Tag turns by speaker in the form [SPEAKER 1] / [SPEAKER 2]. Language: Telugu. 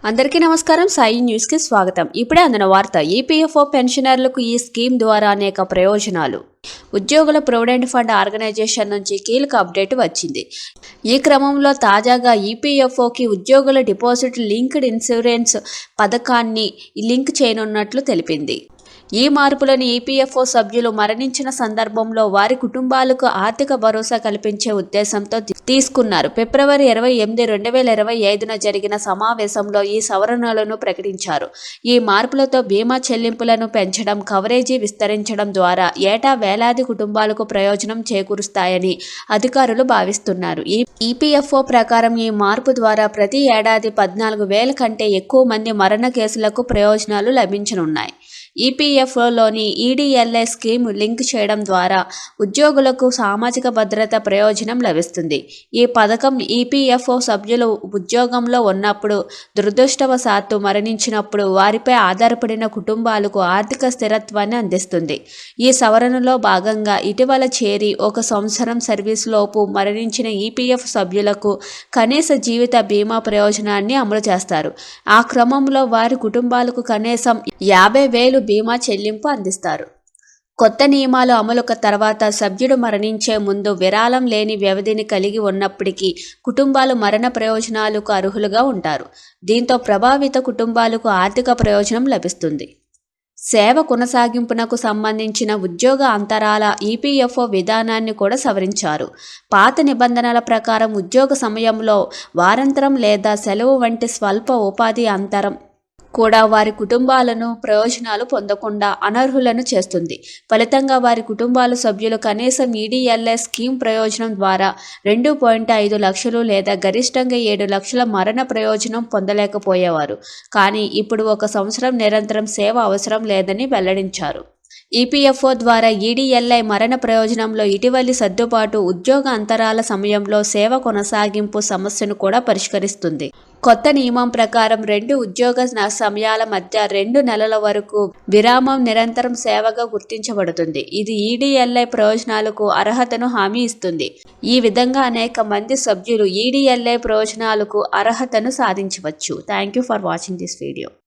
[SPEAKER 1] అందరికీ నమస్కారం. సాయి న్యూస్ కి స్వాగతం. ఇప్పుడే అందిన వార్త. ఈపీఎఫ్ఓ పెన్షనర్లకు ఈ స్కీమ్ ద్వారా అనేక ప్రయోజనాలు. ఉద్యోగుల ప్రొవిడెంట్ ఫండ్ ఆర్గనైజేషన్ నుంచి కీలక అప్డేట్ వచ్చింది. ఈ క్రమంలో తాజాగా ఈపీఎఫ్ఓకి ఉద్యోగుల డిపాజిట్ లింక్డ్ ఇన్సూరెన్స్ పథకాన్ని లింక్ చేయనున్నట్లు తెలిపింది. ఈ మార్పులను ఈపీఎఫ్ఓ సభ్యులు మరణించిన సందర్భంలో వారి కుటుంబాలకు ఆర్థిక భరోసా కల్పించే ఉద్దేశంతో తీసుకున్నారు. ఫిబ్రవరి 28, 2025న జరిగిన సమావేశంలో ఈ సవరణలను ప్రకటించారు. ఈ మార్పులతో బీమా చెల్లింపులను పెంచడం, కవరేజీ విస్తరించడం ద్వారా ఏటా వేలాది కుటుంబాలకు ప్రయోజనం చేకూరుస్తాయని అధికారులు భావిస్తున్నారు. ఈపీఎఫ్ఓ ప్రకారం ఈ మార్పు ద్వారా ప్రతి ఏడాది 14,000 కంటే ఎక్కువ మంది మరణ కేసులకు ప్రయోజనాలు లభించనున్నాయి. ఈపీఎఫ్ఓలోని ఈడీఎల్ఐ స్కీమ్ లింక్ చేయడం ద్వారా ఉద్యోగులకు సామాజిక భద్రత ప్రయోజనం లభిస్తుంది. ఈ పథకం ఈపీఎఫ్ఓ సభ్యులు ఉద్యోగంలో ఉన్నప్పుడు, దురదృష్టవశాత్తు మరణించినప్పుడు వారిపై ఆధారపడిన కుటుంబాలకు ఆర్థిక స్థిరత్వాన్ని అందిస్తుంది. ఈ సవరణలో భాగంగా ఇటీవల చేరి 1 సంవత్సరం సర్వీసులోపు మరణించిన ఈపీఎఫ్ సభ్యులకు కనీస జీవిత బీమా ప్రయోజనాన్ని అమలు చేస్తారు. ఆ క్రమంలో వారి కుటుంబాలకు కనీసం 50,000 బీమా చెల్లింపు అందిస్తారు. కొత్త నియమాలు అమలుకు తర్వాత సభ్యుడు మరణించే ముందు విరాళం లేని వ్యవధిని కలిగి ఉన్నప్పటికీ కుటుంబాలు మరణ ప్రయోజనాలకు అర్హులుగా ఉంటారు. దీంతో ప్రభావిత కుటుంబాలకు ఆర్థిక ప్రయోజనం లభిస్తుంది. సేవ కొనసాగింపునకు సంబంధించిన ఉద్యోగ అంతరాల ఈపీఎఫ్ఓ విధానాన్ని కూడా సవరించారు. పాత నిబంధనల ప్రకారం ఉద్యోగ సమయంలో వారాంతరం లేదా సెలవు వంటి స్వల్ప ఉపాధి అంతరం కూడా వారి కుటుంబాలను ప్రయోజనాలు పొందకుండా అనర్హులను చేస్తుంది. ఫలితంగా వారి కుటుంబాల సభ్యులు కనీసం ఈడీఎల్ఐ స్కీమ్ ప్రయోజనం ద్వారా 2.5 లక్షలు లేదా గరిష్టంగా 7 లక్షల మరణ ప్రయోజనం పొందలేకపోయేవారు. కానీ ఇప్పుడు 1 సంవత్సరం నిరంతరం సేవ అవసరం లేదని వెల్లడించారు. ఈపీఎఫ్ఓ ద్వారా ఈడీఎల్ఐ మరణ ప్రయోజనంలో ఇటీవలి సర్దుబాటు ఉద్యోగ అంతరాల సమయంలో సేవ కొనసాగింపు సమస్యను కూడా పరిష్కరిస్తుంది. కొత్త నియమం ప్రకారం 2 ఉద్యోగ సమయాల మధ్య 2 నెలల వరకు విరామం నిరంతరం సేవగా గుర్తించబడుతుంది. ఇది ఈడీఎల్ఐ ప్రయోజనాలకు అర్హతను హామీ ఇస్తుంది. ఈ విధంగా అనేక మంది సభ్యులు ఈడీఎల్ఐ ప్రయోజనాలకు అర్హతను సాధించవచ్చు. Thank you for watching this video.